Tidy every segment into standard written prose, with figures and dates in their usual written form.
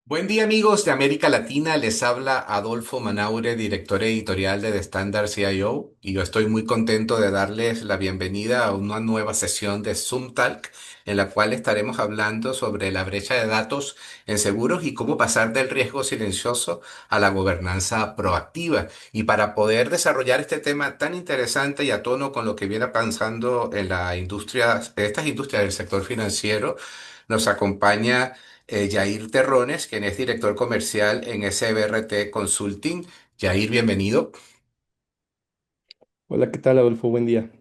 Buen día amigos de América Latina, les habla Adolfo Manaure, director editorial de The Standard CIO, y yo estoy muy contento de darles la bienvenida a una nueva sesión de Zoom Talk en la cual estaremos hablando sobre la brecha de datos en seguros y cómo pasar del riesgo silencioso a la gobernanza proactiva. Y para poder desarrollar este tema tan interesante y a tono con lo que viene pasando en la industria, estas industrias del sector financiero, nos acompaña Yair Terrones, quien es director comercial en SBRT Consulting. Yair, bienvenido. Hola, ¿qué tal, Adolfo? Buen día.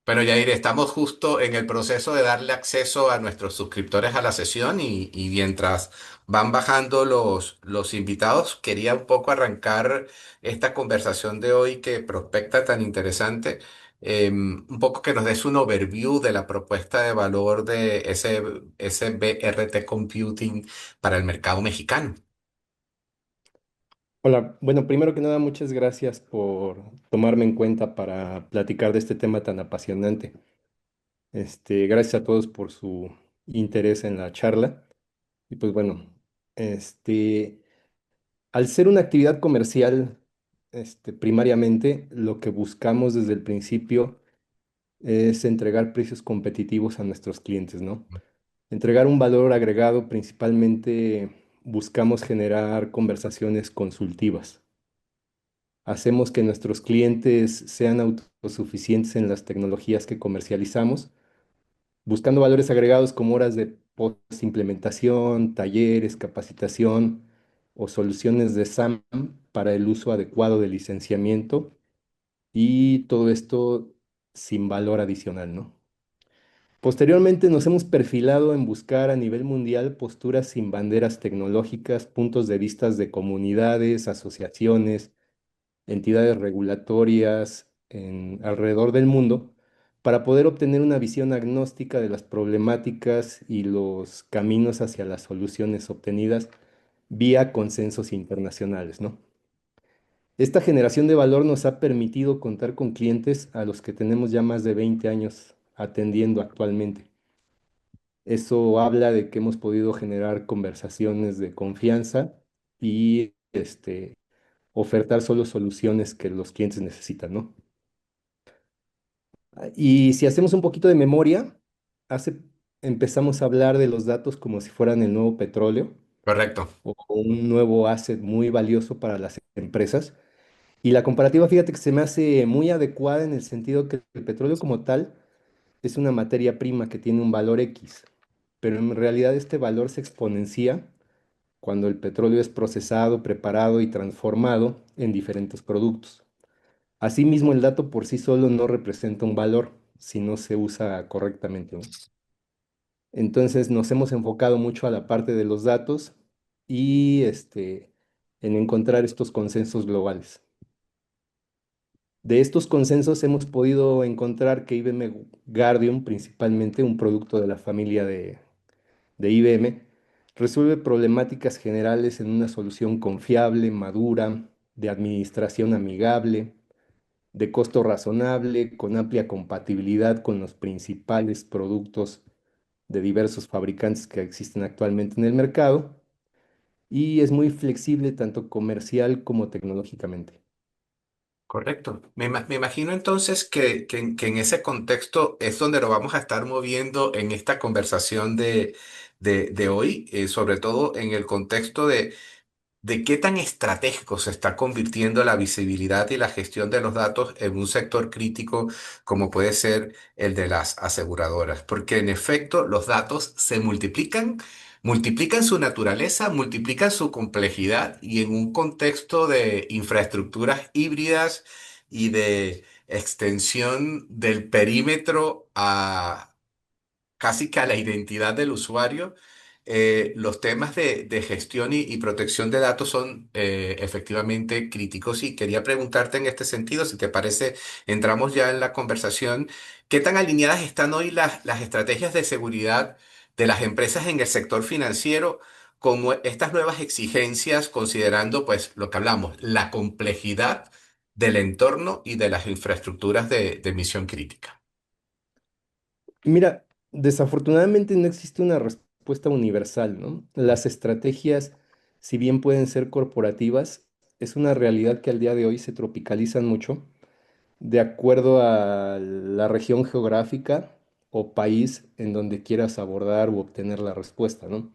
Bueno, Yair, estamos justo en el proceso de darle acceso a nuestros suscriptores a la sesión y mientras van bajando los invitados, quería un poco arrancar esta conversación de hoy que prospecta tan interesante, un poco que nos des un overview de la propuesta de valor de SBRT Computing para el mercado mexicano. Hola, bueno, primero que nada, muchas gracias por tomarme en cuenta para platicar de este tema tan apasionante. Gracias a todos por su interés en la charla. Y pues bueno, este, al ser una actividad comercial, primariamente, lo que buscamos desde el principio es entregar precios competitivos a nuestros clientes, ¿no? Entregar un valor agregado, principalmente buscamos generar conversaciones consultivas. Hacemos que nuestros clientes sean autosuficientes en las tecnologías que comercializamos, buscando valores agregados como horas de post-implementación, talleres, capacitación o soluciones de SAM para el uso adecuado del licenciamiento y todo esto sin valor adicional, ¿no? Posteriormente nos hemos perfilado en buscar a nivel mundial posturas sin banderas tecnológicas, puntos de vistas de comunidades, asociaciones, entidades regulatorias alrededor del mundo para poder obtener una visión agnóstica de las problemáticas y los caminos hacia las soluciones obtenidas vía consensos internacionales, ¿no? Esta generación de valor nos ha permitido contar con clientes a los que tenemos ya más de 20 años atendiendo actualmente. Eso habla de que hemos podido generar conversaciones de confianza y ofertar solo soluciones que los clientes necesitan, ¿no? Y si hacemos un poquito de memoria, hace, empezamos a hablar de los datos como si fueran el nuevo petróleo Correcto. o un nuevo asset muy valioso para las empresas. Y la comparativa, fíjate que se me hace muy adecuada en el sentido que el petróleo como tal es una materia prima que tiene un valor X, pero en realidad este valor se exponencia cuando el petróleo es procesado, preparado y transformado en diferentes productos. Asimismo, el dato por sí solo no representa un valor si no se usa correctamente, ¿no? Entonces nos hemos enfocado mucho a la parte de los datos y en encontrar estos consensos globales. De estos consensos hemos podido encontrar que IBM Guardium, principalmente un producto de la familia de IBM, resuelve problemáticas generales en una solución confiable, madura, de administración amigable, de costo razonable, con amplia compatibilidad con los principales productos de diversos fabricantes que existen actualmente en el mercado y es muy flexible tanto comercial como tecnológicamente. Correcto. Me imagino entonces que en ese contexto es donde lo vamos a estar moviendo en esta conversación de hoy, sobre todo en el contexto de qué tan estratégico se está convirtiendo la visibilidad y la gestión de los datos en un sector crítico como puede ser el de las aseguradoras. Porque en efecto los datos se multiplican su naturaleza, multiplican su complejidad y en un contexto de infraestructuras híbridas y de extensión del perímetro a casi que a la identidad del usuario, los temas de gestión y protección de datos son efectivamente críticos. Y quería preguntarte en este sentido, si te parece, entramos ya en la conversación, ¿qué tan alineadas están hoy las estrategias de seguridad de las empresas en el sector financiero con estas nuevas exigencias, considerando pues lo que hablamos, la complejidad del entorno y de las infraestructuras de misión crítica? Mira, desafortunadamente no existe una respuesta universal, ¿no? Las estrategias si bien pueden ser corporativas, es una realidad que al día de hoy se tropicalizan mucho de acuerdo a la región geográfica o país en donde quieras abordar u obtener la respuesta, ¿no?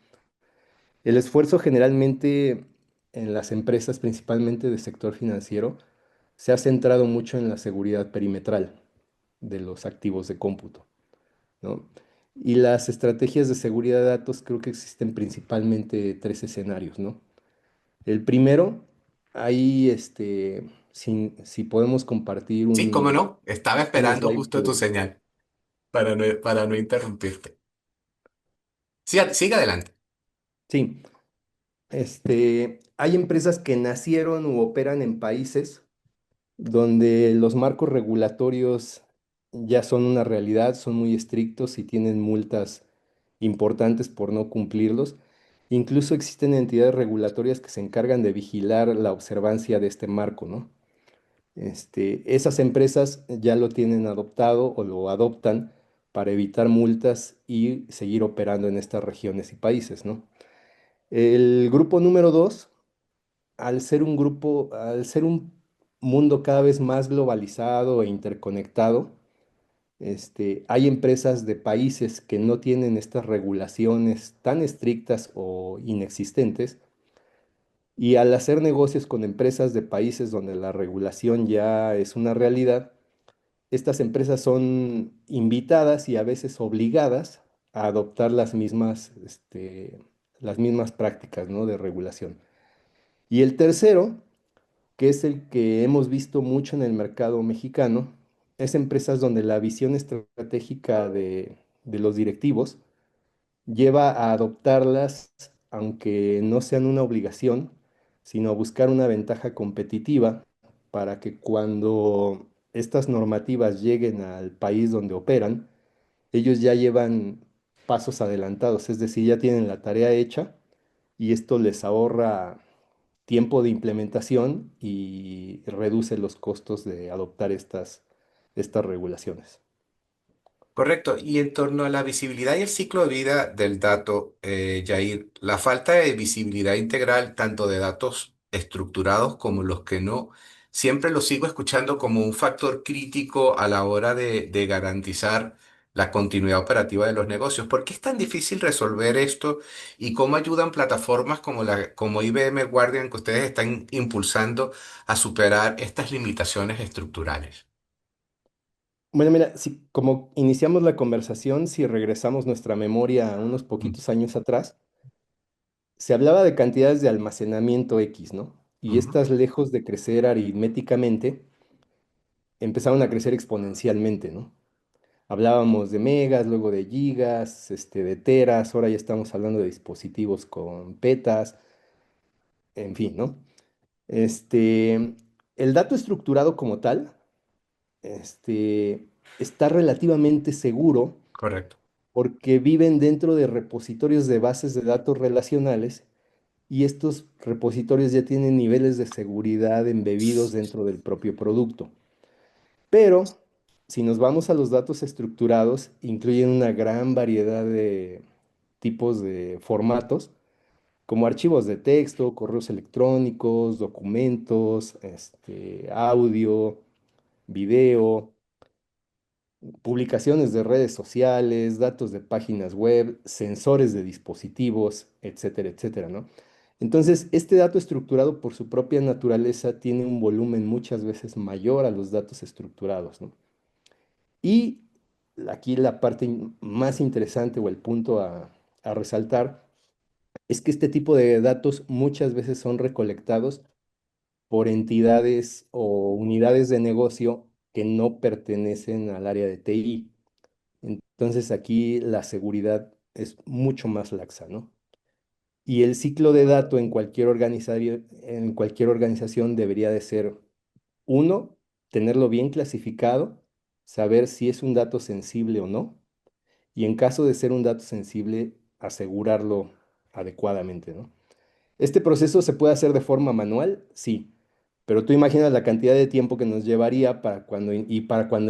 El esfuerzo generalmente en las empresas, principalmente del sector financiero, se ha centrado mucho en la seguridad perimetral de los activos de cómputo, ¿no? Y las estrategias de seguridad de datos creo que existen principalmente tres escenarios, ¿no? El primero, ahí, si podemos compartir Sí, cómo un, no. Estaba un esperando slide justo tu señal para no interrumpirte. Sí, sigue adelante. sí, hay empresas que nacieron u operan en países donde los marcos regulatorios ya son una realidad, son muy estrictos y tienen multas importantes por no cumplirlos. Incluso existen entidades regulatorias que se encargan de vigilar la observancia de este marco, ¿no? Esas empresas ya lo tienen adoptado o lo adoptan para evitar multas y seguir operando en estas regiones y países, ¿no? El grupo número dos, al ser un mundo cada vez más globalizado e interconectado, hay empresas de países que no tienen estas regulaciones tan estrictas o inexistentes, y al hacer negocios con empresas de países donde la regulación ya es una realidad, estas empresas son invitadas y a veces obligadas a adoptar las mismas prácticas, ¿no?, de regulación. Y el tercero, que es el que hemos visto mucho en el mercado mexicano, es empresas donde la visión estratégica de los directivos lleva a adoptarlas, aunque no sean una obligación, sino a buscar una ventaja competitiva para que cuando estas normativas lleguen al país donde operan, ellos ya llevan pasos adelantados, es decir, ya tienen la tarea hecha y esto les ahorra tiempo de implementación y reduce los costos de adoptar estas regulaciones. Correcto. Y en torno a la visibilidad y el ciclo de vida del dato, Jair, la falta de visibilidad integral, tanto de datos estructurados como los que no, siempre lo sigo escuchando como un factor crítico a la hora de garantizar la continuidad operativa de los negocios. ¿Por qué es tan difícil resolver esto y cómo ayudan plataformas como IBM Guardian que ustedes están impulsando a superar estas limitaciones estructurales? Bueno, mira, si como iniciamos la conversación, si regresamos nuestra memoria a unos Mm, poquitos años atrás, se hablaba de cantidades de almacenamiento X, ¿no? Y ujú. estas, lejos de crecer aritméticamente, empezaron a crecer exponencialmente, ¿no? Hablábamos de megas, luego de gigas, de teras, ahora ya estamos hablando de dispositivos con petas, en fin, ¿no? El dato estructurado como tal, está relativamente seguro Correcto. porque viven dentro de repositorios de bases de datos relacionales, y estos repositorios ya tienen niveles de seguridad embebidos dentro del propio producto. Pero si nos vamos a los datos estructurados, incluyen una gran variedad de tipos de formatos, como archivos de texto, correos electrónicos, documentos, audio, video, publicaciones de redes sociales, datos de páginas web, sensores de dispositivos, etcétera, etcétera, ¿no? Entonces, este dato estructurado por su propia naturaleza tiene un volumen muchas veces mayor a los datos estructurados, ¿no? Y aquí la parte más interesante o el punto a resaltar es que este tipo de datos muchas veces son recolectados por entidades o unidades de negocio que no pertenecen al área de TI. Entonces aquí la seguridad es mucho más laxa, ¿no? Y el ciclo de dato en cualquier organización debería de ser, uno, tenerlo bien clasificado, saber si es un dato sensible o no, y en caso de ser un dato sensible, asegurarlo adecuadamente, ¿no? ¿Este proceso se puede hacer de forma manual? Sí, pero tú imaginas la cantidad de tiempo que nos llevaría para cuando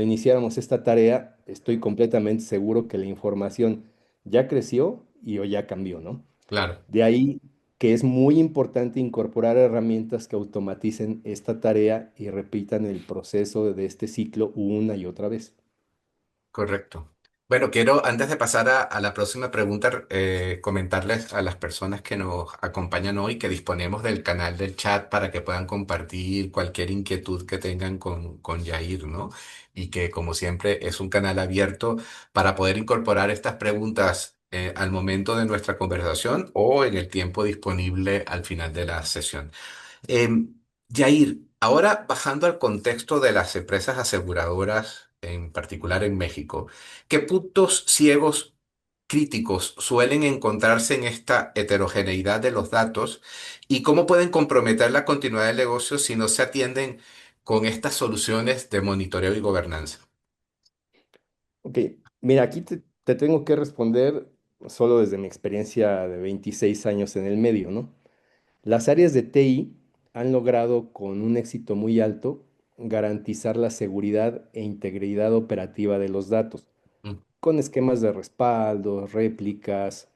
iniciáramos esta tarea, estoy completamente seguro que la información ya creció y o ya cambió, ¿no? Claro. De ahí, que es muy importante incorporar herramientas que automaticen esta tarea y repitan el proceso de este ciclo una y otra vez. Correcto. Bueno, quiero, antes de pasar a la próxima pregunta, comentarles a las personas que nos acompañan hoy que disponemos del canal del chat para que puedan compartir cualquier inquietud que tengan con Yair, ¿no? Y que, como siempre, es un canal abierto para poder incorporar estas preguntas al momento de nuestra conversación o en el tiempo disponible al final de la sesión. Yair, ahora bajando al contexto de las empresas aseguradoras, en particular en México, ¿qué puntos ciegos críticos suelen encontrarse en esta heterogeneidad de los datos y cómo pueden comprometer la continuidad del negocio si no se atienden con estas soluciones de monitoreo y gobernanza? Ok, mira, aquí te tengo que responder solo desde mi experiencia de 26 años en el medio, ¿no? Las áreas de TI han logrado con un éxito muy alto garantizar la seguridad e integridad operativa de los datos, Mm, con esquemas de respaldo, réplicas,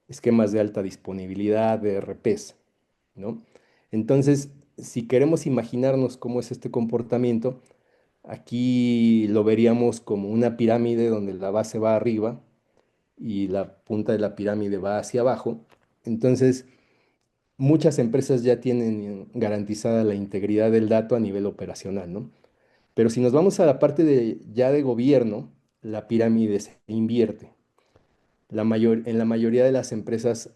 esquemas de alta disponibilidad, de RPs, ¿no? Entonces, si queremos imaginarnos cómo es este comportamiento, aquí lo veríamos como una pirámide donde la base va arriba y la punta de la pirámide va hacia abajo. Entonces, muchas empresas ya tienen garantizada la integridad del dato a nivel operacional, ¿no? Pero si nos vamos a la parte de ya de gobierno, la pirámide se invierte. En la mayoría de las empresas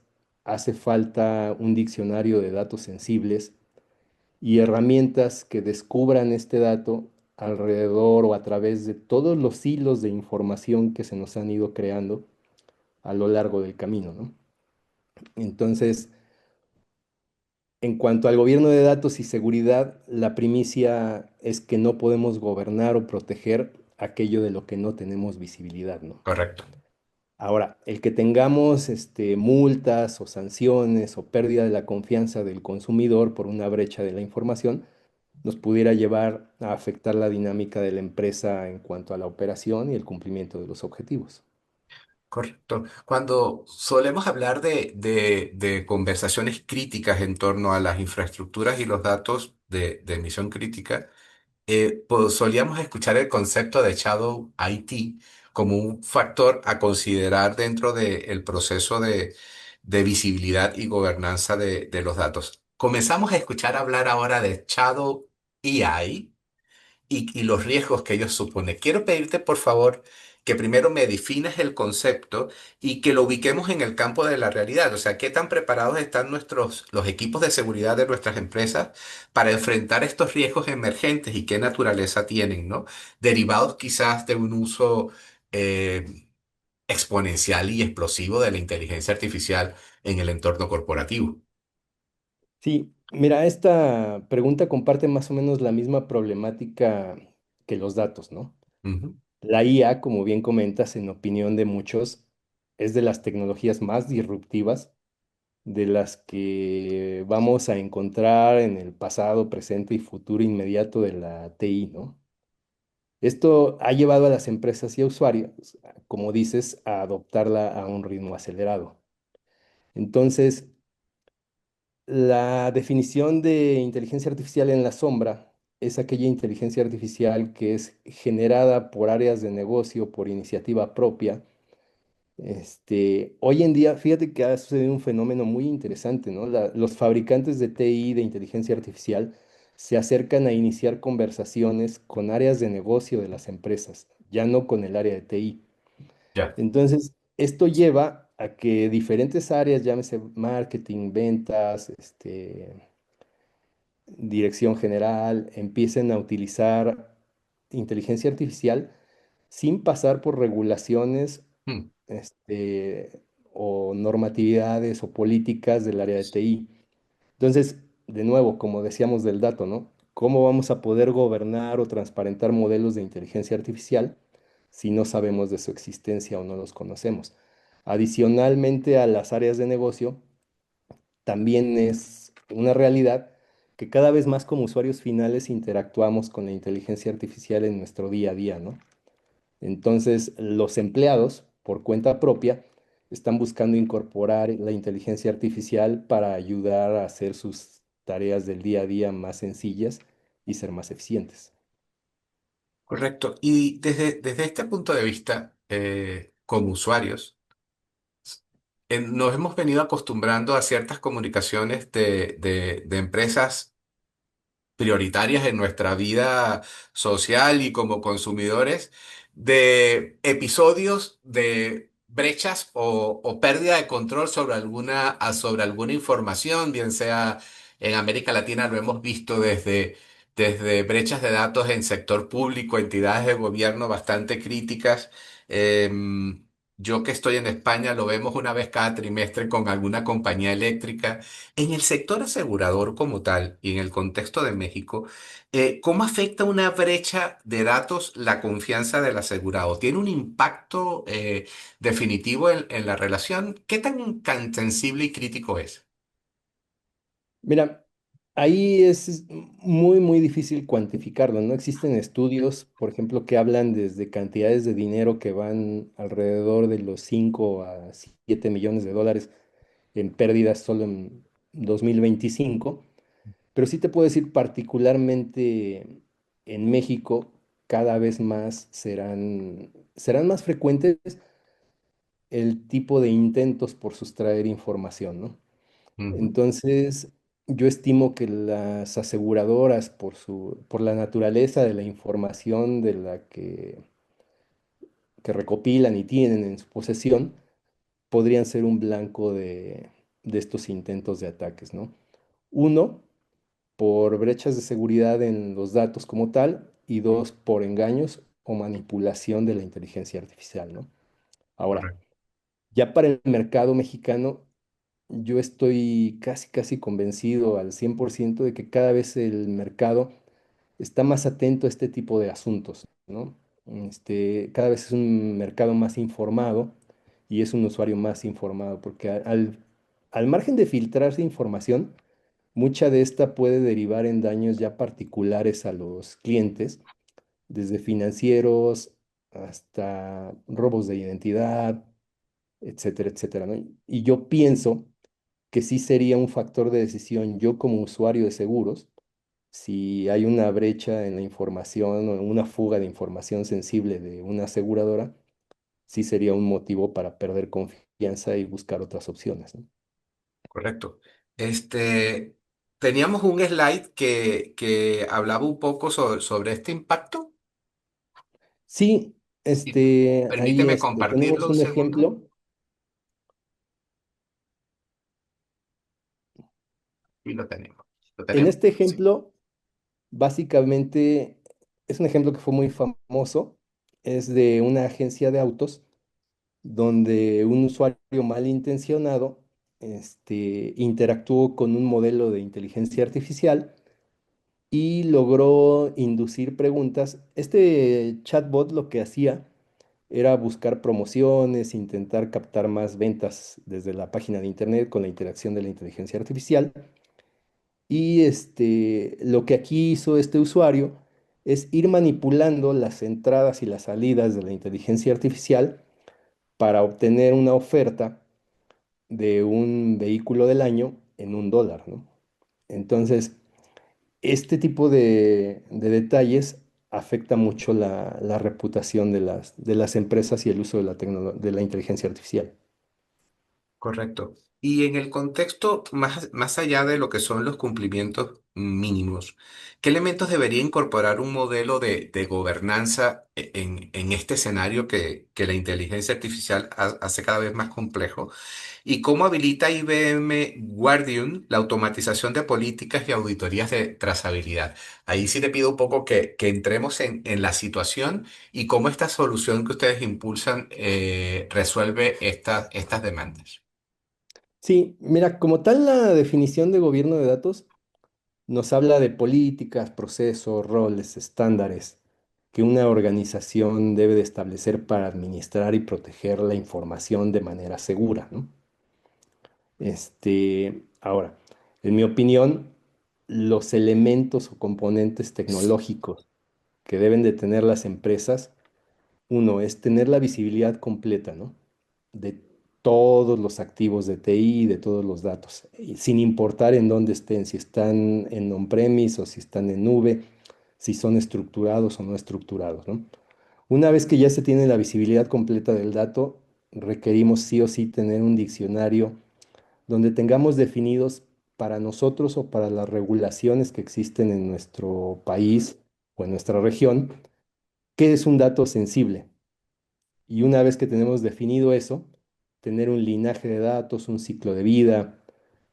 hace falta un diccionario de datos sensibles y herramientas que descubran este dato alrededor o a través de todos los hilos de información que se nos han ido creando a lo largo del camino, ¿no? Entonces, en cuanto al gobierno de datos y seguridad, la primicia es que no podemos gobernar o proteger aquello de lo que no tenemos visibilidad, ¿no? correcto. Ahora, el que tengamos multas o sanciones o pérdida de la confianza del consumidor por una brecha de la información nos pudiera llevar a afectar la dinámica de la empresa en cuanto a la operación y el cumplimiento de los objetivos. Correcto. Cuando solemos hablar de conversaciones críticas en torno a las infraestructuras y los datos de misión crítica, pues solíamos escuchar el concepto de Shadow IT como un factor a considerar dentro del proceso de visibilidad y gobernanza de los datos. Comenzamos a escuchar hablar ahora de Shadow AI y los riesgos que ellos suponen. Quiero pedirte, por favor, que primero me definas el concepto y que lo ubiquemos en el campo de la realidad. O sea, qué tan preparados están los equipos de seguridad de nuestras empresas para enfrentar estos riesgos emergentes y qué naturaleza tienen, ¿no? Derivados quizás de un uso exponencial y explosivo de la inteligencia artificial en el entorno corporativo. Sí, mira, esta pregunta comparte más o menos la misma problemática que los datos, ¿no? Ujú. La IA, como bien comentas, en opinión de muchos, es de las tecnologías más disruptivas de las que vamos a encontrar en el pasado, presente y futuro inmediato de la TI, ¿no? Esto ha llevado a las empresas y a usuarios, como dices, a adoptarla a un ritmo acelerado. Entonces, la definición de inteligencia artificial en la sombra es aquella inteligencia artificial que es generada por áreas de negocio, por iniciativa propia. Hoy en día, fíjate que ha sucedido un fenómeno muy interesante, ¿no? Los fabricantes de TI, de inteligencia artificial, se acercan a iniciar conversaciones con áreas de negocio de las empresas, ya no con el área de TI. Ya. Entonces, esto lleva a que diferentes áreas, llámese marketing, ventas, dirección general, empiecen a utilizar inteligencia artificial sin pasar por regulaciones, Mm. o normatividades o políticas del área de TI. Entonces, de nuevo, como decíamos del dato, ¿no? ¿Cómo vamos a poder gobernar o transparentar modelos de inteligencia artificial si no sabemos de su existencia o no los conocemos? Adicionalmente a las áreas de negocio, también es una realidad que cada vez más como usuarios finales interactuamos con la inteligencia artificial en nuestro día a día, ¿no? Entonces, los empleados, por cuenta propia, están buscando incorporar la inteligencia artificial para ayudar a hacer sus tareas del día a día más sencillas y ser más eficientes. Correcto. Y desde este punto de vista, como usuarios, nos hemos venido acostumbrando a ciertas comunicaciones de empresas prioritarias en nuestra vida social y como consumidores, de episodios de brechas o pérdida de control sobre alguna información, bien sea en América Latina, lo hemos visto desde brechas de datos en sector público, entidades de gobierno bastante críticas. Yo que estoy en España, lo vemos una vez cada trimestre con alguna compañía eléctrica. En el sector asegurador como tal y en el contexto de México, ¿cómo afecta una brecha de datos la confianza del asegurado? ¿Tiene un impacto definitivo en la relación? ¿Qué tan sensible y crítico es? Mira, ahí es muy, muy difícil cuantificarlo. No existen estudios, por ejemplo, que hablan desde cantidades de dinero que van alrededor de los 5 a 7 millones de dólares en pérdidas solo en 2025. Pero sí te puedo decir, particularmente en México, cada vez más serán más frecuentes el tipo de intentos por sustraer información, ¿no? Ujú. Entonces, yo estimo que las aseguradoras, por la naturaleza de la información de que recopilan y tienen en su posesión, podrían ser un blanco de estos intentos de ataques, ¿no? Uno, por brechas de seguridad en los datos como tal, y dos, por engaños o manipulación de la inteligencia artificial, ¿no? Ahora, Correcto. ya para el mercado mexicano, yo estoy casi, casi convencido al 100% de que cada vez el mercado está más atento a este tipo de asuntos, ¿no? Cada vez es un mercado más informado y es un usuario más informado, porque al margen de filtrarse información, mucha de esta puede derivar en daños ya particulares a los clientes, desde financieros hasta robos de identidad, etcétera, etcétera, ¿no? Y yo pienso que sí sería un factor de decisión yo como usuario de seguros, si hay una brecha en la información o una fuga de información sensible de una aseguradora, sí sería un motivo para perder confianza y buscar otras opciones, ¿no? Correcto. Este, teníamos un slide que hablaba un poco sobre este impacto. Sí, Y ahí permíteme compartirlo tenemos un un segundo. ejemplo. Y lo tenemos. ¿Lo En tenemos? este Sí. ejemplo, básicamente, es un ejemplo que fue muy famoso. Es de una agencia de autos donde un usuario malintencionado interactuó con un modelo de inteligencia artificial y logró inducir preguntas. Este chatbot lo que hacía era buscar promociones, intentar captar más ventas desde la página de internet con la interacción de la inteligencia artificial. Y lo que aquí hizo este usuario es ir manipulando las entradas y las salidas de la inteligencia artificial para obtener una oferta de un vehículo del año en $1, ¿no? Entonces, este tipo de detalles afecta mucho la reputación de las empresas y el uso de la inteligencia artificial. Correcto. Y en el contexto, más allá de lo que son los cumplimientos mínimos, ¿qué elementos debería incorporar un modelo de gobernanza en este escenario que la inteligencia artificial hace cada vez más complejo? ¿Y cómo habilita IBM Guardian la automatización de políticas y auditorías de trazabilidad? Ahí sí te pido un poco que entremos en la situación y cómo esta solución que ustedes impulsan resuelve estas demandas. Sí, mira, como tal la definición de gobierno de datos nos habla de políticas, procesos, roles, estándares que una organización debe de establecer para administrar y proteger la información de manera segura, ¿no? Ahora, en mi opinión, los elementos o componentes tecnológicos que deben de tener las empresas, uno es tener la visibilidad completa, ¿no? De todos los activos de TI, de todos los datos, y sin importar en dónde estén, si están en on-premise o si están en nube, si son estructurados o no estructurados, ¿no? Una vez que ya se tiene la visibilidad completa del dato, requerimos sí o sí tener un diccionario donde tengamos definidos para nosotros o para las regulaciones que existen en nuestro país o en nuestra región, qué es un dato sensible. Y una vez que tenemos definido eso, tener un linaje de datos, un ciclo de vida,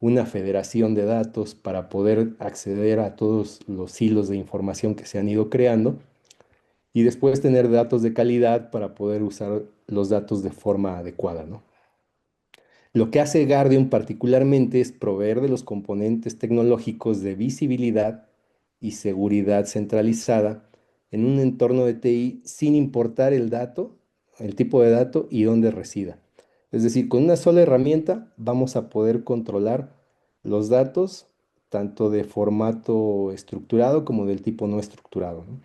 una federación de datos para poder acceder a todos los hilos de información que se han ido creando y después tener datos de calidad para poder usar los datos de forma adecuada, ¿no? Lo que hace Guardian particularmente es proveer de los componentes tecnológicos de visibilidad y seguridad centralizada en un entorno de TI sin importar el dato, el tipo de dato y dónde resida. Es decir, con una sola herramienta vamos a poder controlar los datos tanto de formato estructurado como del tipo no estructurado, ¿no?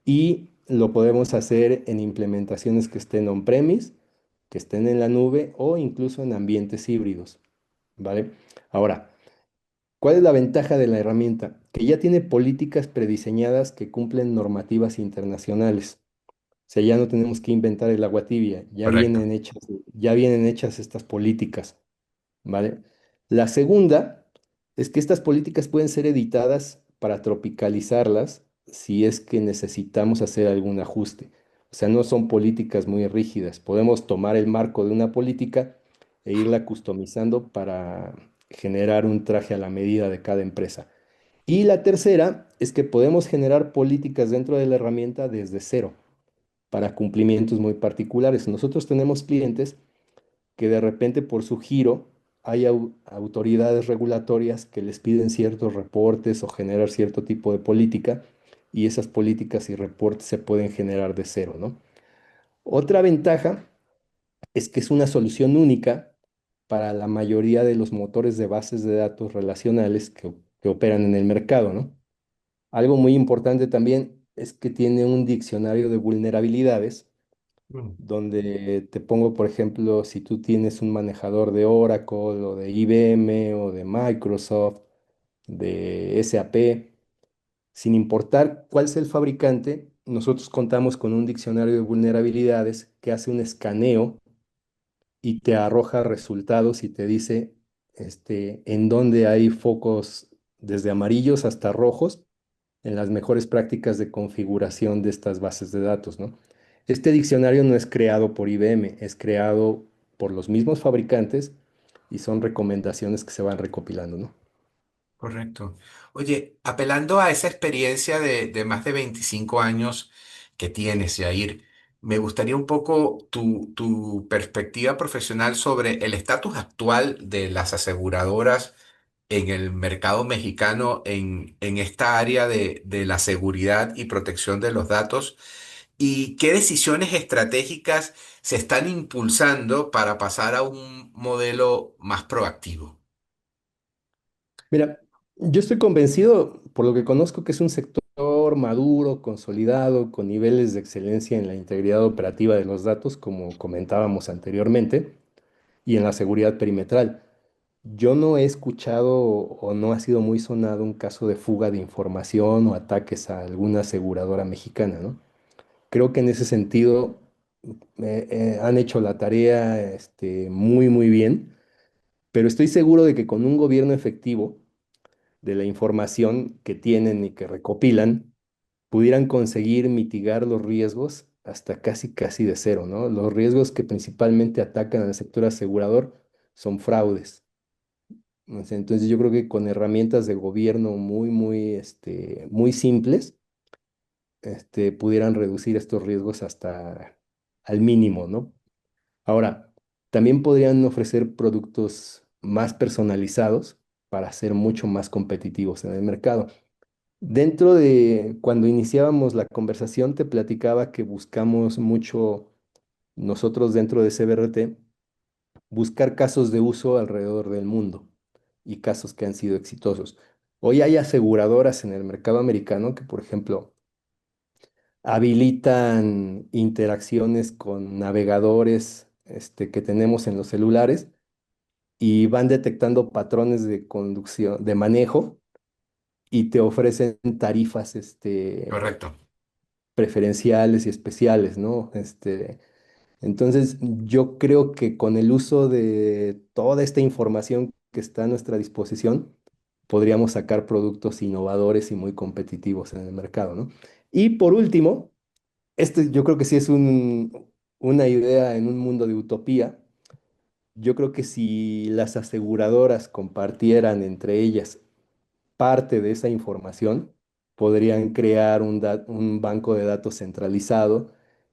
Y lo podemos hacer en implementaciones que estén on-premise, que estén en la nube o incluso en ambientes híbridos, ¿vale? Ahora, ¿cuál es la ventaja de la herramienta? Que ya tiene políticas prediseñadas que cumplen normativas internacionales. O sea, ya no tenemos que inventar el agua tibia, Correcto. ya vienen hechas estas políticas. ¿Vale? La segunda es que estas políticas pueden ser editadas para tropicalizarlas si es que necesitamos hacer algún ajuste. O sea, no son políticas muy rígidas. Podemos tomar el marco de una política e irla customizando para generar un traje a la medida de cada empresa. Y la tercera es que podemos generar políticas dentro de la herramienta desde cero para cumplimientos muy particulares. Nosotros tenemos clientes que de repente por su giro hay autoridades regulatorias que les piden ciertos reportes o generar cierto tipo de política y esas políticas y reportes se pueden generar de cero, ¿no? Otra ventaja es que es una solución única para la mayoría de los motores de bases de datos relacionales que operan en el mercado, ¿no? Algo muy importante también es que tiene un diccionario de vulnerabilidades Mm. donde te pongo, por ejemplo, si tú tienes un manejador de Oracle o de IBM o de Microsoft, de SAP, sin importar cuál sea el fabricante, nosotros contamos con un diccionario de vulnerabilidades que hace un escaneo y te arroja resultados y te dice en dónde hay focos desde amarillos hasta rojos en las mejores prácticas de configuración de estas bases de datos, ¿no? Este diccionario no es creado por IBM, es creado por los mismos fabricantes y son recomendaciones que se van recopilando, ¿no? Correcto. Oye, apelando a esa experiencia de más de 25 años que tienes, Yair, me gustaría un poco tu perspectiva profesional sobre el estatus actual de las aseguradoras en el mercado mexicano en esta área de la seguridad y protección de los datos y qué decisiones estratégicas se están impulsando para pasar a un modelo más proactivo. Mira, yo estoy convencido, por lo que conozco, que es un sector maduro, consolidado, con niveles de excelencia en la integridad operativa de los datos, como comentábamos anteriormente, y en la seguridad perimetral. Yo no he escuchado o no ha sido muy sonado un caso de fuga de información o ataques a alguna aseguradora mexicana, ¿no? Creo que en ese sentido han hecho la tarea muy, muy bien, pero estoy seguro de que con un gobierno efectivo de la información que tienen y que recopilan, pudieran conseguir mitigar los riesgos hasta casi, casi de cero, ¿no? Los riesgos que principalmente atacan al sector asegurador son fraudes. O sea, entonces yo creo que con herramientas de gobierno muy, muy, muy simples, pudieran reducir estos riesgos hasta al mínimo, ¿no? Ahora, también podrían ofrecer productos más personalizados para ser mucho más competitivos en el mercado. Dentro de cuando iniciábamos la conversación, te platicaba que buscamos mucho nosotros dentro de CBRT, buscar casos de uso alrededor del mundo y casos que han sido exitosos. Hoy hay aseguradoras en el mercado americano que, por ejemplo, habilitan interacciones con navegadores que tenemos en los celulares y van detectando patrones de conducción, de manejo y te ofrecen tarifas Correcto. preferenciales y especiales, ¿no? Entonces, yo creo que con el uso de toda esta información que está a nuestra disposición, podríamos sacar productos innovadores y muy competitivos en el mercado, ¿no? Y por último, yo creo que sí es una idea en un mundo de utopía. Yo creo que si las aseguradoras compartieran entre ellas parte de esa información, podrían crear un banco de datos centralizado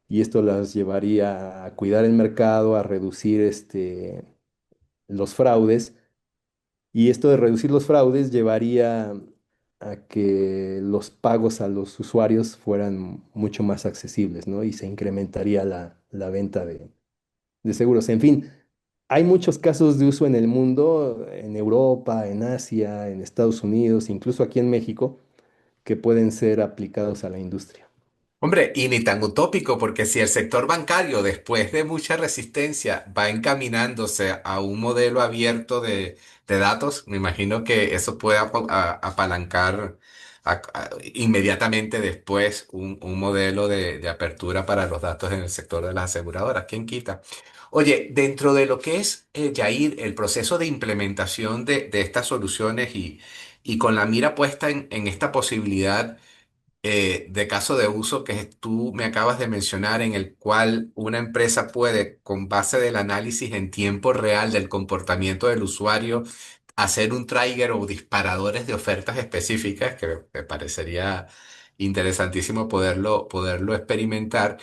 y esto las llevaría a cuidar el mercado, a reducir los fraudes. Y esto de reducir los fraudes llevaría a que los pagos a los usuarios fueran mucho más accesibles, ¿no? Y se incrementaría la venta de seguros. En fin, hay muchos casos de uso en el mundo, en Europa, en Asia, en Estados Unidos, incluso aquí en México, que pueden ser aplicados a la industria. Hombre, y ni tan utópico, porque si el sector bancario, después de mucha resistencia, va encaminándose a un modelo abierto de datos, me imagino que eso puede apalancar inmediatamente después un modelo de apertura para los datos en el sector de las aseguradoras. ¿Quién quita? Oye, dentro de lo que es, Yair, el proceso de implementación de estas soluciones y con la mira puesta en esta posibilidad de caso de uso que tú me acabas de mencionar, en el cual una empresa puede, con base del análisis en tiempo real del comportamiento del usuario, hacer un trigger o disparadores de ofertas específicas, que me parecería interesantísimo poderlo experimentar.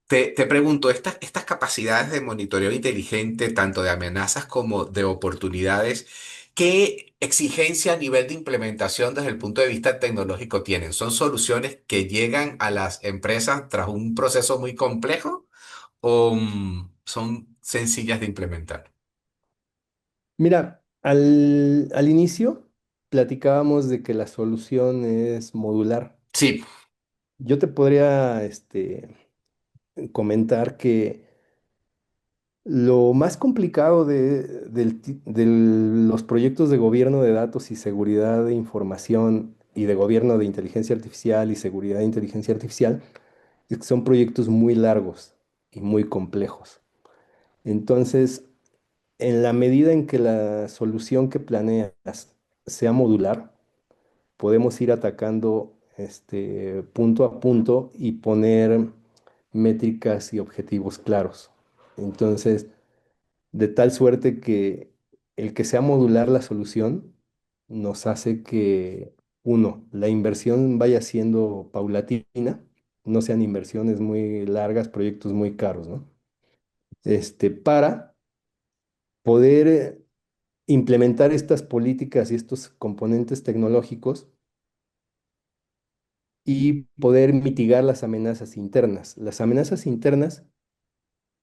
Te pregunto, estas capacidades de monitoreo inteligente, tanto de amenazas como de oportunidades, ¿qué exigencia a nivel de implementación desde el punto de vista tecnológico tienen? ¿Son soluciones que llegan a las empresas tras un proceso muy complejo o son sencillas de implementar? Mira, al inicio platicábamos de que la solución es modular. Sí, Yo te podría, comentar que lo más complicado de los proyectos de gobierno de datos y seguridad de información y de gobierno de inteligencia artificial y seguridad de inteligencia artificial es que son proyectos muy largos y muy complejos. Entonces, en la medida en que la solución que planeas sea modular, podemos ir atacando punto a punto y poner métricas y objetivos claros. Entonces, de tal suerte que el que sea modular la solución nos hace que, uno, la inversión vaya siendo paulatina, no sean inversiones muy largas, proyectos muy caros, ¿no? Para poder implementar estas políticas y estos componentes tecnológicos y poder mitigar las amenazas internas. Las amenazas internas,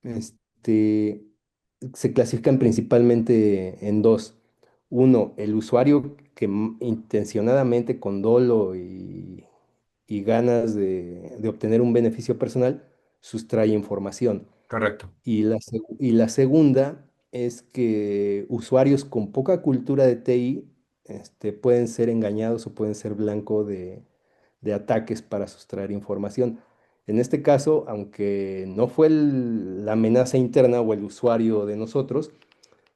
este, se clasifican principalmente en dos. Uno, el usuario que intencionadamente, con dolo y ganas de obtener un beneficio personal, sustrae información. correcto, Y la segunda es que usuarios con poca cultura de TI pueden ser engañados o pueden ser blanco de ataques para sustraer información. En este caso, aunque no fue la amenaza interna o el usuario de nosotros,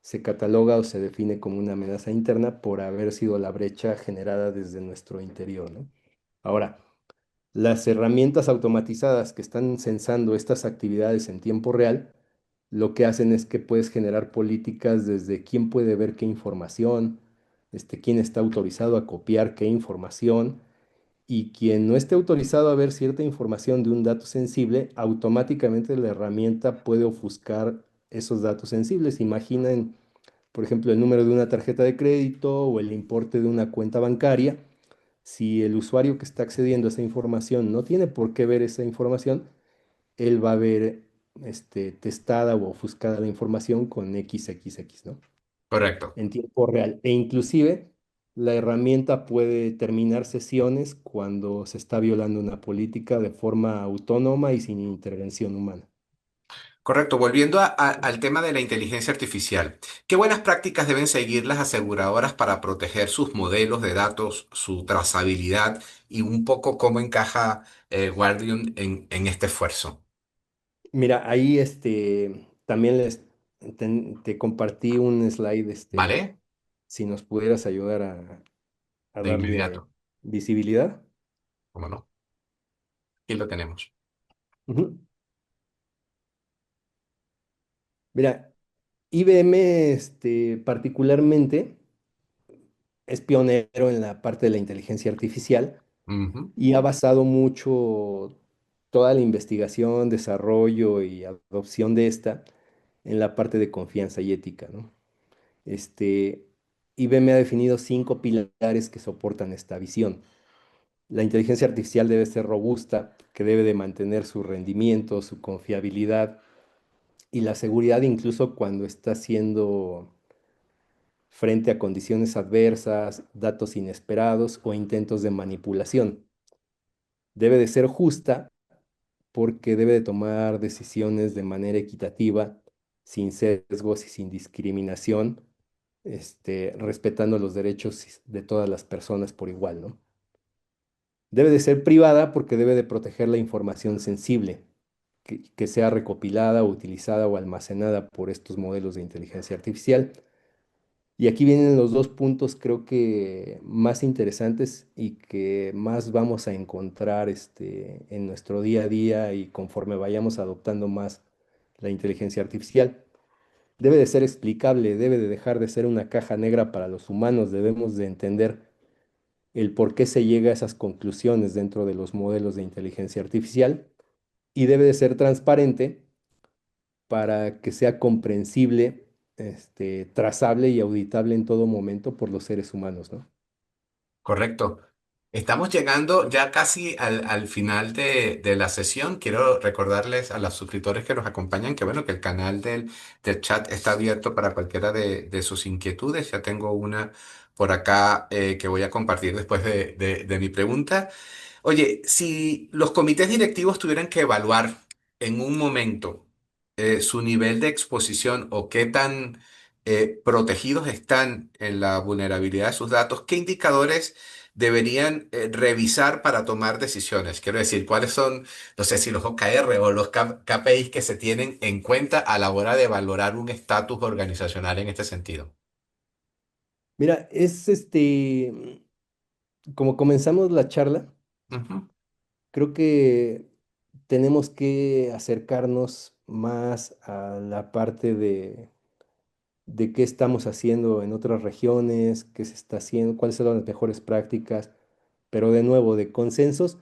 se cataloga o se define como una amenaza interna por haber sido la brecha generada desde nuestro interior, ¿no? Ahora, las herramientas automatizadas que están censando estas actividades en tiempo real, lo que hacen es que puedes generar políticas desde quién puede ver qué información, quién está autorizado a copiar qué información, y quien no esté autorizado a ver cierta información de un dato sensible, automáticamente la herramienta puede ofuscar esos datos sensibles. Imaginen, por ejemplo, el número de una tarjeta de crédito o el importe de una cuenta bancaria. Si el usuario que está accediendo a esa información no tiene por qué ver esa información, él va a ver testada o ofuscada la información con XXX, ¿no? correcto. En tiempo real. E inclusive la herramienta puede terminar sesiones cuando se está violando una política de forma autónoma y sin intervención humana. Correcto, volviendo al tema de la inteligencia artificial. ¿Qué buenas prácticas deben seguir las aseguradoras para proteger sus modelos de datos, su trazabilidad y un poco cómo encaja Guardian en este esfuerzo? Mira, ahí también te compartí un slide, ¿Vale? si nos pudieras ayudar a De darle inmediato. visibilidad. ¿Cómo no? Aquí lo tenemos. Ujú. Mira, IBM, particularmente es pionero en la parte de la inteligencia artificial Ujú. y ha basado mucho toda la investigación, desarrollo y adopción de esta en la parte de confianza y ética, ¿no? Este, IBM ha definido 5 pilares que soportan esta visión. La inteligencia artificial debe ser robusta, que debe de mantener su rendimiento, su confiabilidad y la seguridad incluso cuando está siendo frente a condiciones adversas, datos inesperados o intentos de manipulación. Debe de ser justa porque debe de tomar decisiones de manera equitativa, sin sesgos y sin discriminación, respetando los derechos de todas las personas por igual, ¿no? Debe de ser privada porque debe de proteger la información sensible que sea recopilada, utilizada o almacenada por estos modelos de inteligencia artificial. Y aquí vienen los dos puntos, creo que más interesantes y que más vamos a encontrar en nuestro día a día y conforme vayamos adoptando más la inteligencia artificial. Debe de ser explicable, debe de dejar de ser una caja negra para los humanos, debemos de entender el por qué se llega a esas conclusiones dentro de los modelos de inteligencia artificial y debe de ser transparente para que sea comprensible, trazable y auditable en todo momento por los seres humanos, ¿no? Correcto. Estamos llegando ya casi al final de la sesión. Quiero recordarles a los suscriptores que nos acompañan que bueno, que el canal del chat está abierto para cualquiera de sus inquietudes. Ya tengo una por acá que voy a compartir después de mi pregunta. Oye, si los comités directivos tuvieran que evaluar en un momento su nivel de exposición o qué tan protegidos están en la vulnerabilidad de sus datos, ¿qué indicadores deberían revisar para tomar decisiones? Quiero decir, ¿cuáles son, no sé si los OKR o los KPIs que se tienen en cuenta a la hora de valorar un estatus organizacional en este sentido? Mira, como comenzamos la charla, Ujú. creo que tenemos que acercarnos más a la parte de qué estamos haciendo en otras regiones, qué se está haciendo, cuáles son las mejores prácticas, pero de nuevo, de consensos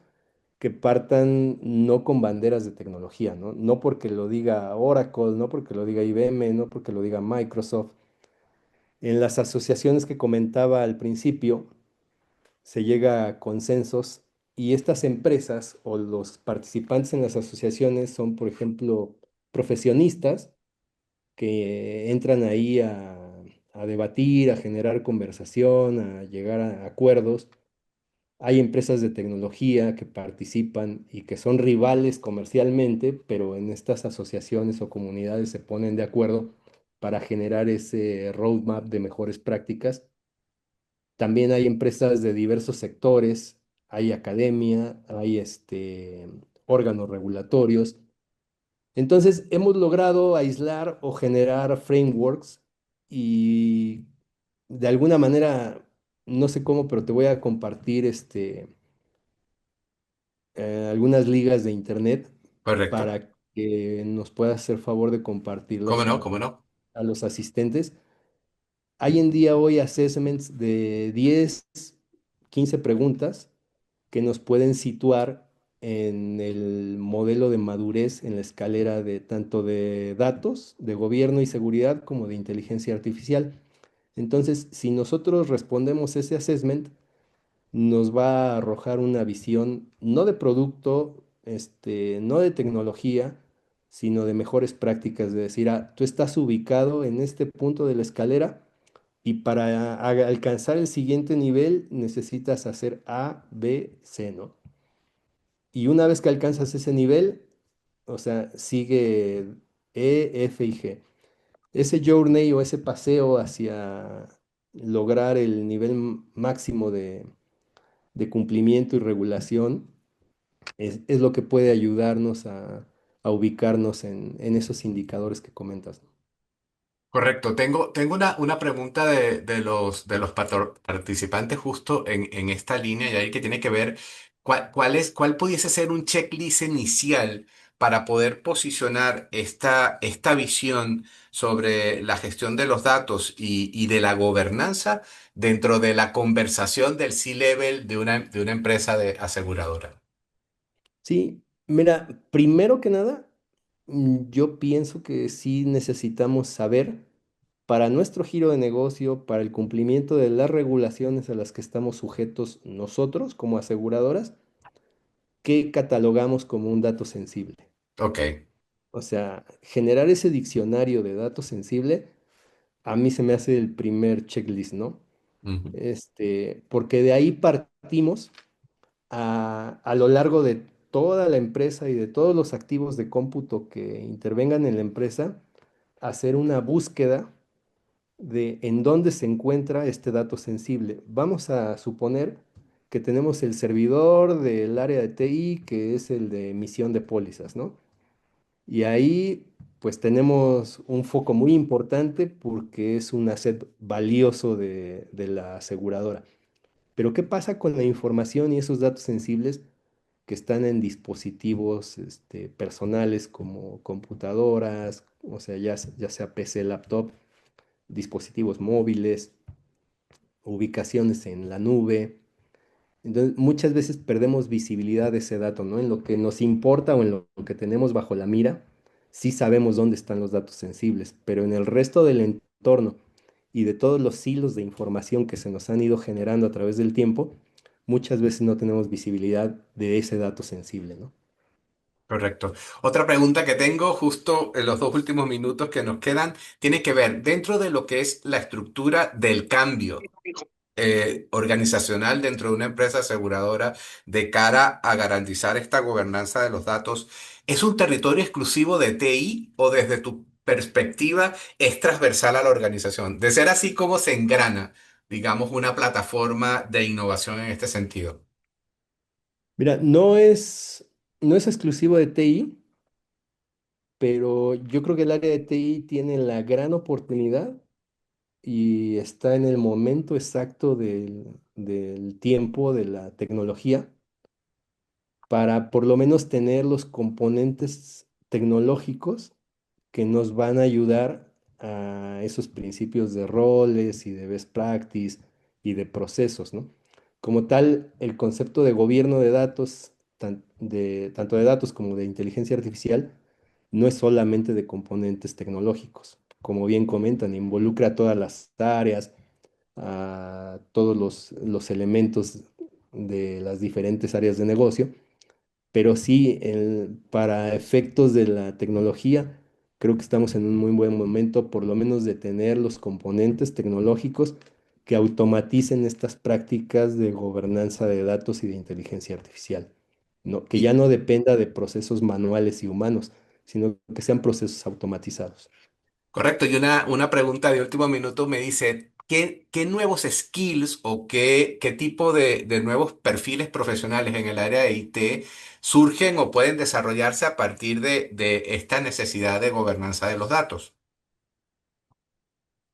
que partan no con banderas de tecnología, ¿no? No porque lo diga Oracle, no porque lo diga IBM, no porque lo diga Microsoft. En las asociaciones que comentaba al principio, se llega a consensos y estas empresas o los participantes en las asociaciones son, por ejemplo, profesionistas que entran ahí a debatir, a generar conversación, a llegar a acuerdos. Hay empresas de tecnología que participan y que son rivales comercialmente, pero en estas asociaciones o comunidades se ponen de acuerdo para generar ese roadmap de mejores prácticas. También hay empresas de diversos sectores, hay academia, hay órganos regulatorios. Entonces, hemos logrado aislar o generar frameworks y de alguna manera, no sé cómo, pero te voy a compartir algunas ligas de internet Correcto. para que nos puedas hacer favor de ¿Cómo compartirlas no? ¿Cómo no? a los asistentes. Hay en día hoy assessments de 10, 15 preguntas que nos pueden situar en el modelo de madurez en la escalera de tanto de datos, de gobierno y seguridad, como de inteligencia artificial. Entonces, si nosotros respondemos ese assessment, nos va a arrojar una visión no de producto, no de tecnología, sino de mejores prácticas, de decir, ah, tú estás ubicado en este punto de la escalera y para alcanzar el siguiente nivel necesitas hacer A, B, C, ¿no? Y una vez que alcanzas ese nivel, o sea, sigue E, F y G. Ese journey o ese paseo hacia lograr el nivel máximo de cumplimiento y regulación es lo que puede ayudarnos a ubicarnos en esos indicadores que comentas, ¿no? Correcto. Tengo una pregunta de los participantes justo en esta línea y ahí que tiene que ver cuál pudiese ser un checklist inicial para poder posicionar esta visión sobre la gestión de los datos y de la gobernanza dentro de la conversación del C-level de una empresa de aseguradora. Sí, mira, primero que nada, yo pienso que sí necesitamos saber para nuestro giro de negocio, para el cumplimiento de las regulaciones a las que estamos sujetos nosotros como aseguradoras, qué catalogamos como un dato sensible. Ok. O sea, generar ese diccionario de datos sensible a mí se me hace el primer checklist, ¿no? Ujú. Porque de ahí partimos a lo largo de toda la empresa y de todos los activos de cómputo que intervengan en la empresa, hacer una búsqueda de en dónde se encuentra este dato sensible. Vamos a suponer que tenemos el servidor del área de TI, que es el de emisión de pólizas, ¿no? Y ahí pues tenemos un foco muy importante porque es un asset valioso de la aseguradora. Pero ¿qué pasa con la información y esos datos sensibles que están en dispositivos personales como computadoras, o sea, ya sea PC, laptop, dispositivos móviles, ubicaciones en la nube? Entonces, muchas veces perdemos visibilidad de ese dato, ¿no? En lo que nos importa o en lo que tenemos bajo la mira, sí sabemos dónde están los datos sensibles, pero en el resto del entorno y de todos los hilos de información que se nos han ido generando a través del tiempo, muchas veces no tenemos visibilidad de ese dato sensible, ¿no? Correcto. Otra pregunta que tengo justo en los dos últimos minutos que nos quedan tiene que ver dentro de lo que es la estructura del cambio organizacional dentro de una empresa aseguradora de cara a garantizar esta gobernanza de los datos. ¿Es un territorio exclusivo de TI o desde tu perspectiva es transversal a la organización? De ser así, ¿cómo se engrana, digamos, una plataforma de innovación en este sentido? Mira, no es exclusivo de TI, pero yo creo que el área de TI tiene la gran oportunidad y está en el momento exacto del tiempo de la tecnología para por lo menos tener los componentes tecnológicos que nos van a ayudar a esos principios de roles y de best practice y de procesos, ¿no? Como tal, el concepto de gobierno de datos, tanto de datos como de inteligencia artificial, no es solamente de componentes tecnológicos. Como bien comentan, involucra a todas las áreas, a todos los elementos de las diferentes áreas de negocio, pero sí, para efectos de la tecnología, creo que estamos en un muy buen momento, por lo menos de tener los componentes tecnológicos que automaticen estas prácticas de gobernanza de datos y de inteligencia artificial, ¿no? Que ya no dependa de procesos manuales y humanos, sino que sean procesos automatizados. Correcto, y una pregunta de último minuto me dice, ¿qué nuevos skills o qué tipo de nuevos perfiles profesionales en el área de IT surgen o pueden desarrollarse a partir de esta necesidad de gobernanza de los datos?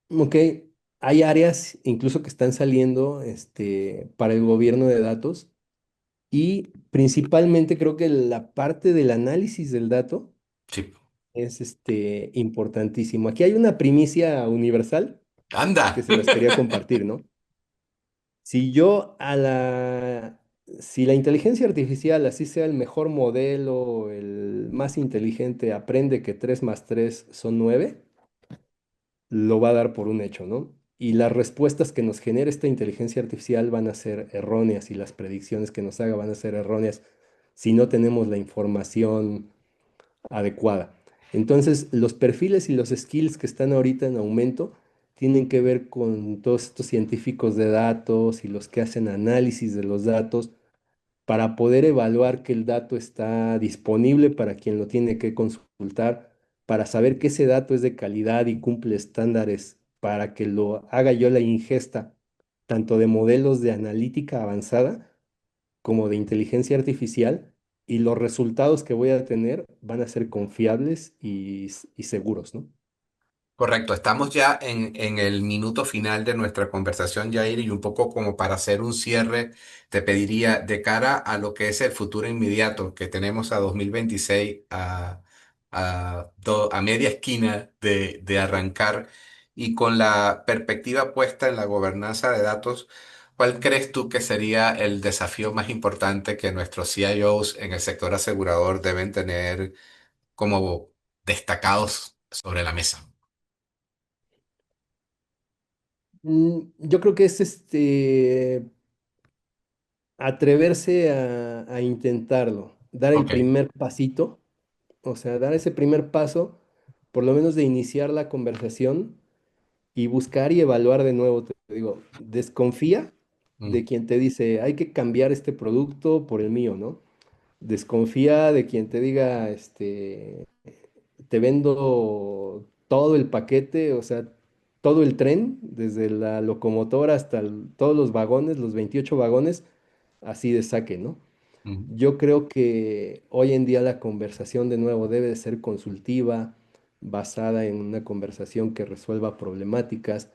Ok, hay áreas incluso que están saliendo para el gobierno de datos. Y principalmente creo que la parte del análisis del dato Sí. es importantísimo. Aquí hay una primicia universal que Anda. se las quería compartir, ¿no? Si yo si la inteligencia artificial, así sea el mejor modelo, el más inteligente, aprende que 3 más 3 son 9, lo va a dar por un hecho, ¿no? Y las respuestas que nos genere esta inteligencia artificial van a ser erróneas y las predicciones que nos haga van a ser erróneas si no tenemos la información adecuada. Entonces, los perfiles y los skills que están ahorita en aumento tienen que ver con todos estos científicos de datos y los que hacen análisis de los datos para poder evaluar que el dato está disponible para quien lo tiene que consultar, para saber que ese dato es de calidad y cumple estándares para que lo haga yo la ingesta tanto de modelos de analítica avanzada como de inteligencia artificial y los resultados que voy a tener van a ser confiables y seguros, ¿no? Correcto, estamos ya en el minuto final de nuestra conversación, Jair, y un poco como para hacer un cierre, te pediría de cara a lo que es el futuro inmediato que tenemos a 2026, a media esquina de arrancar y con la perspectiva puesta en la gobernanza de datos, ¿cuál crees tú que sería el desafío más importante que nuestros CIOs en el sector asegurador deben tener como destacados sobre la mesa? Yo creo que es atreverse a intentarlo, dar el Ok. primer pasito, o sea, dar ese primer paso, por lo menos de iniciar la conversación y buscar y evaluar de nuevo. Te digo, desconfía Mm, de quien te dice, hay que cambiar este producto por el mío, ¿no? Desconfía de quien te diga, te vendo todo el paquete, o sea, todo el tren, desde la locomotora hasta todos los vagones, los 28 vagones, así de saque, ¿no? mm. Yo creo que hoy en día la conversación de nuevo debe de ser consultiva, basada en una conversación que resuelva problemáticas,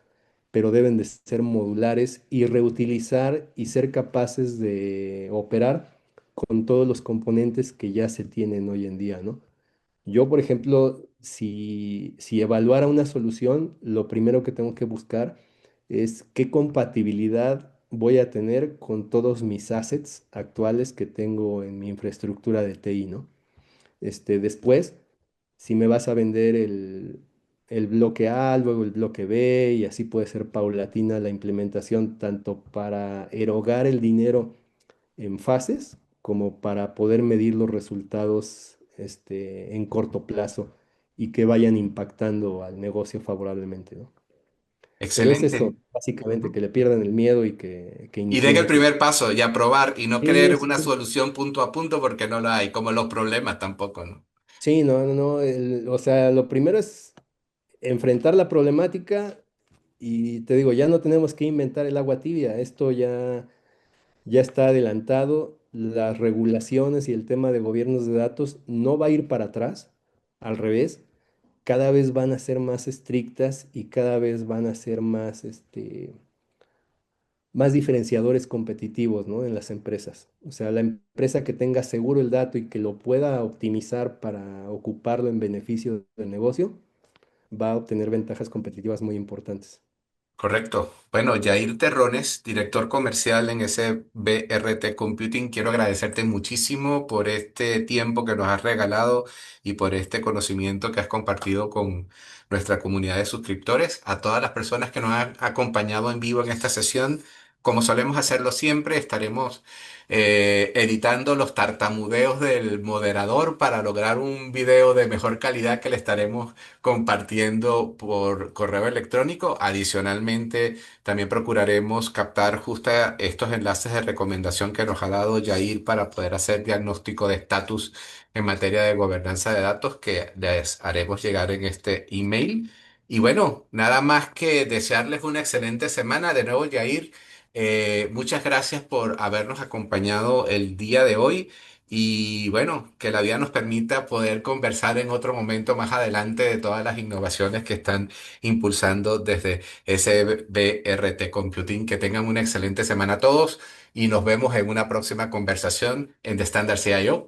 pero deben de ser modulares y reutilizar y ser capaces de operar con todos los componentes que ya se tienen hoy en día, ¿no? Yo, por ejemplo, si evaluara una solución, lo primero que tengo que buscar es qué compatibilidad voy a tener con todos mis assets actuales que tengo en mi infraestructura de TI, ¿no? Después, si me vas a vender el bloque A, luego el bloque B, y así puede ser paulatina la implementación, tanto para erogar el dinero en fases como para poder medir los resultados en corto plazo y que vayan impactando al negocio favorablemente, ¿no? Pero es eso, Excelente. básicamente, Ujú. que le pierdan el miedo y que Y den el iniciemos. primer paso y aprobar y no Sí, creer sí, una sí. solución punto a punto porque no la hay, como los problemas tampoco, ¿no? Sí, no, no, no. O sea, lo primero es enfrentar la problemática y te digo, ya no tenemos que inventar el agua tibia. Esto ya está adelantado. Las regulaciones y el tema de gobiernos de datos no va a ir para atrás. Al revés, cada vez van a ser más estrictas y cada vez van a ser más diferenciadores competitivos, ¿no? En las empresas. O sea, la empresa que tenga seguro el dato y que lo pueda optimizar para ocuparlo en beneficio del negocio, va a obtener ventajas competitivas muy importantes. Correcto. Bueno, Jair Terrones, director comercial en ese BRT Computing, quiero agradecerte muchísimo por este tiempo que nos has regalado y por este conocimiento que has compartido con nuestra comunidad de suscriptores. A todas las personas que nos han acompañado en vivo en esta sesión, como solemos hacerlo siempre, estaremos editando los tartamudeos del moderador para lograr un video de mejor calidad que le estaremos compartiendo por correo electrónico. Adicionalmente, también procuraremos captar justo estos enlaces de recomendación que nos ha dado Yair para poder hacer diagnóstico de estatus en materia de gobernanza de datos que les haremos llegar en este email. Y bueno, nada más que desearles una excelente semana. De nuevo, Yair, muchas gracias por habernos acompañado el día de hoy. Y bueno, que la vida nos permita poder conversar en otro momento más adelante de todas las innovaciones que están impulsando desde SBRT Computing. Que tengan una excelente semana todos y nos vemos en una próxima conversación en The Standard CIO.